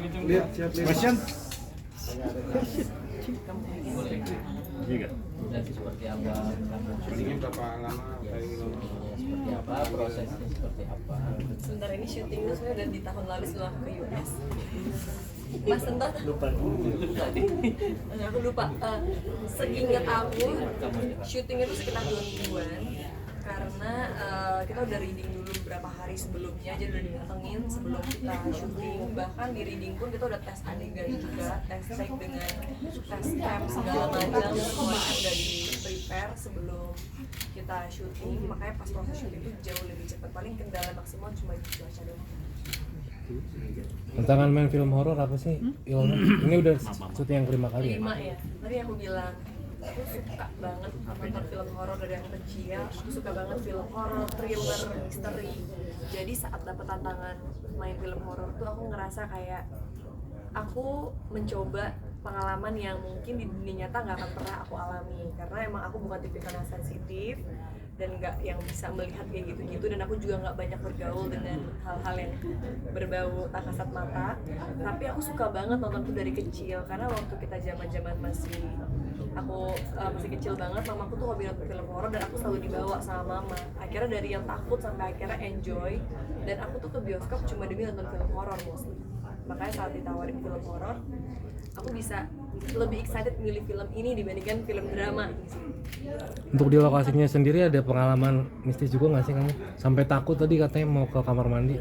Lihat, siap lihat. Question. Iya. Dan seperti apa? Syutingnya berapa lama? Seperti apa? Prosesnya seperti apa? Sebentar, ini syutingnya sebenarnya udah di tahun lalu sebelum aku ke US. Mas entah Lupa tadi. aku lupa. Seingat aku syutingnya itu sekitar 2 mingguan karena kita udah reading dulu beberapa hari sebelumnya, jadi udah didatengin sebelum kita syuting. Bahkan di reading pun kita udah tes adegan juga, tes take dengan tes cam segala macam, semuanya udah di prepare sebelum kita syuting. Makanya pas proses syuting itu jauh lebih cepat, paling kendala maksimal cuma di cuaca doang. Tantangan main film horor apa sih? Ilmu. Ini udah syuting yang kelima kali ya? 5 ya, tadi aku bilang aku suka banget nonton film horor dari yang kecil. Aku suka banget film horor, thriller, misteri. Jadi saat dapet tantangan main film horor tuh aku ngerasa kayak aku mencoba pengalaman yang mungkin di dunia nyata nggak akan pernah aku alami, karena emang aku bukan tipikal yang sensitif dan nggak yang bisa melihat kayak gitu-gitu, dan aku juga nggak banyak bergaul dengan hal-hal yang berbau tak kasat mata. Tapi aku suka banget nonton tuh dari kecil, karena waktu kita zaman masih kecil banget, mamaku tuh hobi nonton film horor dan aku selalu dibawa sama mama. Akhirnya dari yang takut sampai akhirnya enjoy, dan aku tuh ke bioskop cuma demi nonton film horor mostly. Makanya saat ditawarin film horor, aku bisa lebih excited milih film ini dibandingkan film drama. Untuk di lokasinya sendiri ada pengalaman mistis juga nggak sih kamu? Sampai takut tadi katanya mau ke kamar mandi.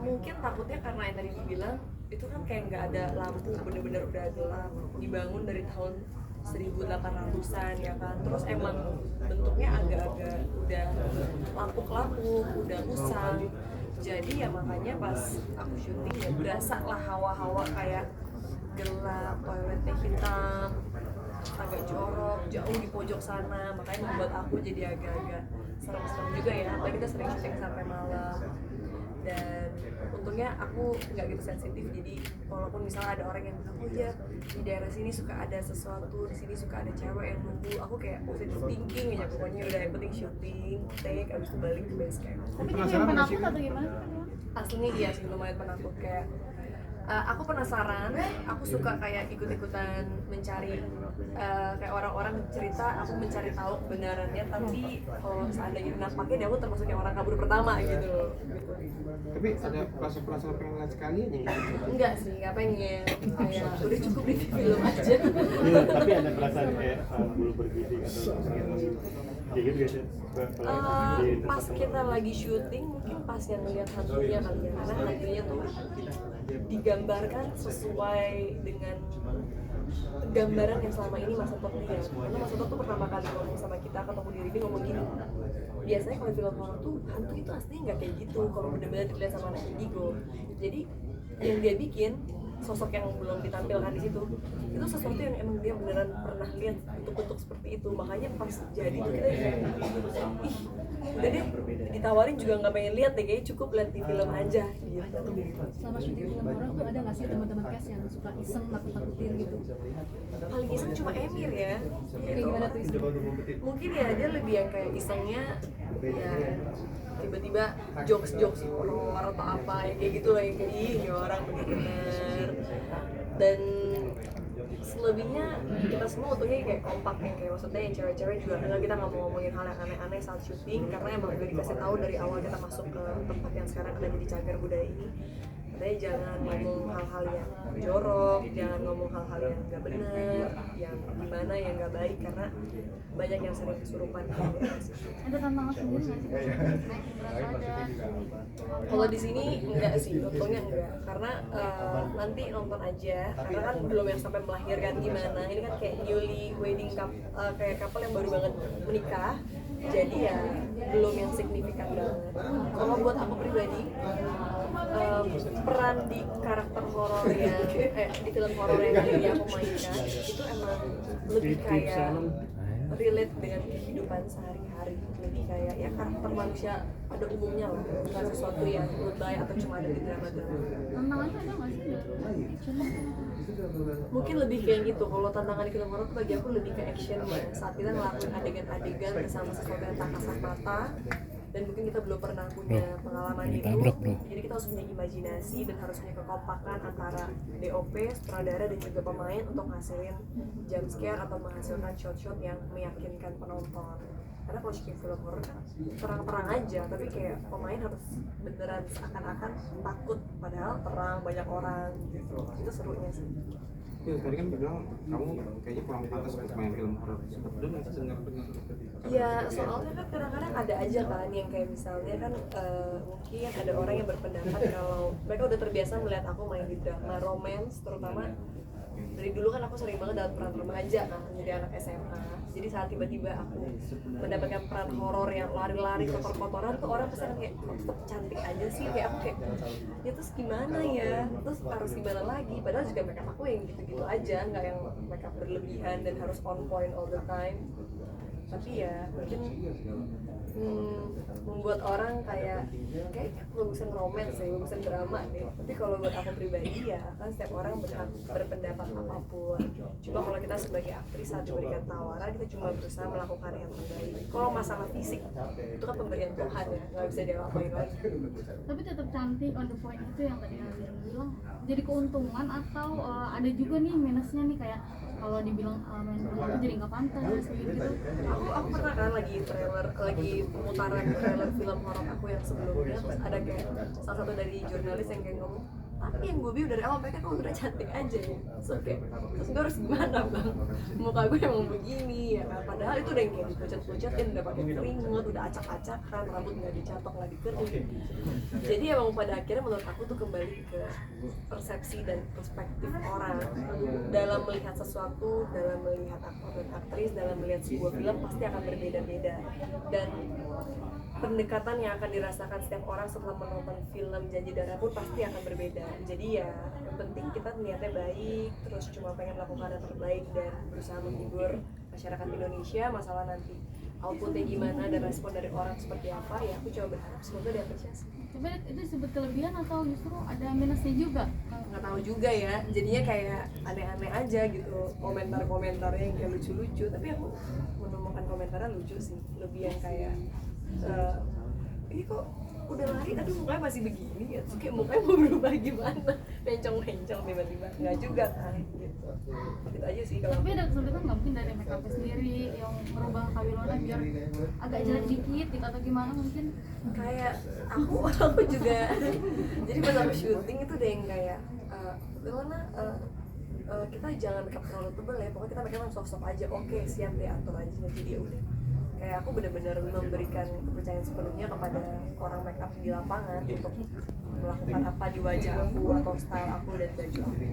Mungkin takutnya karena yang tadi dibilang itu kan kayak nggak ada lampu, bener-bener udah gelap, dibangun dari tahun 1800-an ya kan, terus emang bentuknya agak-agak udah lapuk-lapuk, udah usang. Jadi ya makanya pas aku syuting ya berasa lah hawa-hawa kayak gelap, toiletnya hitam, agak jorok, jauh di pojok sana. Makanya membuat aku jadi agak-agak serem-serem juga ya. Apalagi kita sering syuting sampai malam. Dan untungnya aku nggak gitu sensitif, jadi walaupun misalnya ada orang yang bilang, oh iya di daerah sini suka ada sesuatu, di sini suka ada cewek yang nunggu, aku kayak positive thinking aja pokoknya. Udah yang penting syuting, take, abis itu balik ke base camp. Tapi jadi yang penakut atau gimana? Aslinya iya sih, lumayan penakut. Kayak aku penasaran, aku suka kayak ikut-ikutan mencari kayak orang-orang cerita, aku mencari tahu kebenarannya. Tapi kalau seandainya nampaknya dia aku termasuk yang orang kabur pertama gitu. Tapi ada perasaan pengen lihat sekali aja nggak? Enggak sih, nggak pengen. Kayak udah cukup di film aja. Iya, tapi ada perasaan kayak bulu bergidik atau kayak gitu guys ya. Pas kita lagi syuting, mungkin pas yang ngeliat hantunya kali ya, karena hantunya tuh digambarkan sesuai dengan gambaran yang selama ini Mas Otot lihat. Karena Mas Otot tuh pertama kali ngomong sama kita, ketemu diri dia ngomong gini, biasanya kalau film horor tuh hantu itu aslinya nggak kayak gitu kalau benar-benar dilihat sama anak indigo. Jadi yang dia bikin sosok yang belum ditampilkan di situ itu sesuatu yang emang dia beneran pernah lihat bentuk-bentuk seperti itu. Makanya pas jadi tuh kita kayak ih udah deh, ditawarin juga nggak pengen lihat deh, kayaknya cukup lihat di film aja gitu. Selama syuting film horor tuh ada nggak sih teman-teman cast yang suka iseng nakut-nakutin gitu? Paling iseng cuma Emir ya. Kayak gimana tuh iseng? Mungkin ya dia lebih yang kayak isengnya ya tiba-tiba jokes horor atau apa ya kayak gitu lah, yang kayak ini orang bener-bener. Dan selebihnya kita semua untungnya kayak kompak, yang kayak maksudnya yang cewek-cewek juga enggak, kita nggak mau ngomongin hal yang aneh-aneh saat syuting karena emang udah dikasih tahu dari awal kita masuk ke tempat yang sekarang ada jadi cagar budaya ini. Katanya jangan ngomong hal-hal yang jorok, jangan ngomong hal-hal yang nggak benar, yang gimana, yang nggak baik, karena banyak yang sering kesurupan. Ada tantangan sendiri nggak sih? Naik berat badan? Kalau di sini enggak sih, untungnya enggak, karena nanti nonton aja, karena kan belum yang sampai melahirkan gimana. Ini kan kayak newly wedding kayak couple yang baru banget menikah, jadi ya belum yang signifikan banget. Kalau buat aku pribadi, peran di karakter horor yang di film horor yang ini aku mainkan itu emang lebih kayak relate dengan kehidupan sehari-hari, lebih kayak ya karakter manusia pada umumnya lah, bukan sesuatu yang lebay atau cuma ada di drama-drama. Tantangannya ada nggak sih? Contoh? Mungkin lebih kayak gitu. Kalau tantangan di film horor tuh bagi aku lebih ke action ya, saat kita ngelakuin adegan-adegan bersama sesuatu yang tak kasat mata, dan mungkin kita belum pernah punya pengalaman itu. ditabrak, bro. Jadi kita harus punya imajinasi dan harus punya kekompakan antara DOP, sutradara dan juga pemain untuk ngasilin jump scare atau menghasilkan shot-shot yang meyakinkan penonton. Karena kalau syuting film horor kan terang-terang aja, tapi kayak pemain harus beneran seakan-akan takut padahal terang, banyak orang gitu. Itu serunya sih. Ya, tadi kan bilang kamu kayaknya kurang pantas untuk main film horor. Bener nggak sih dengar? Ya soalnya kan kadang-kadang ada aja kan yang kayak misalnya kan mungkin ada orang yang berpendapat kalau mereka udah terbiasa melihat aku main di drama romance, terutama dari dulu kan aku sering banget dalam peran remaja kan, jadi anak SMA. Jadi saat tiba-tiba aku mendapatkan peran horor yang lari-lari kotor-kotoran tuh orang pasti kayak kok tetap cantik aja sih, kayak aku kayak ya terus gimana ya, terus harus gimana lagi, padahal juga makeup aku yang gitu-gitu aja, nggak yang makeup berlebihan dan harus on point all the time. Tapi ya mungkin membuat orang kayak bagusan romance ya, bagusan drama deh. Tapi kalau buat aku pribadi ya kan setiap orang berhak berpendapat apapun. Cuma kalau kita sebagai aktris saat diberikan tawaran, kita cuma berusaha melakukan yang terbaik. Kalau masalah fisik itu kan pemberian Tuhan ya, nggak bisa diapa-apain lagi. Tapi tetap cantik, on the point itu yang tadi Alvin bilang jadi keuntungan atau ada juga nih minusnya nih, kayak kalau dibilang main film horor jadi nggak pantas gitu. Aku pernah kan lagi pemutaran trailer film horor aku yang sebelumnya, terus ada kayak salah satu dari jurnalis yang kayak ngomong, tapi yang gue dari awal mereka kok udah cantik aja ya. So kayak terus gue harus gimana bang, muka gue emang begini ya kan, padahal itu udah yang kayak dipucat-pucatin, udah pakai keringet, udah acak-acakan, rambut nggak dicatok, nggak dikering. Jadi emang pada akhirnya menurut aku tuh kembali ke persepsi dan perspektif orang dalam melihat sesuatu, dalam melihat aktor dan aktris, dalam melihat sebuah film pasti akan berbeda-beda, dan pendekatan yang akan dirasakan setiap orang setelah menonton film Janji Darah pun pasti akan berbeda. Jadi ya yang penting kita niatnya baik, terus cuma pengen melakukan yang terbaik dan berusaha menghibur masyarakat Indonesia. Masalah nanti outputnya gimana dan respon dari orang seperti apa, ya aku coba berharap semoga diapresiasi. Tapi itu disebut kelebihan atau justru ada minusnya juga? Nggak tahu juga ya, jadinya kayak aneh-aneh aja gitu komentar-komentarnya yang kayak lucu-lucu. Tapi aku menemukan komentarnya lucu sih, lebih yang kayak ini kok udah lari, aduh mukanya masih begini ya, terus kayak mukanya mau berubah gimana, mencong-mencong tiba-tiba, nggak juga kan gitu. Itu aja sih kalau. Tapi ada kesulitan nggak mungkin dari makeup sendiri yang merubah Kawilona biar agak jelek dikit gitu atau gimana mungkin? Kayak aku juga jadi pas aku syuting itu deh yang kayak Wilona kita jangan makeup terlalu tebal ya, pokoknya kita makeup soft-soft aja. Oke, siap deh, atur aja. Jadi ya udah, kayak aku benar-benar memberikan kepercayaan sepenuhnya kepada orang makeup di lapangan untuk melakukan apa di wajah aku atau style aku dan baju aku.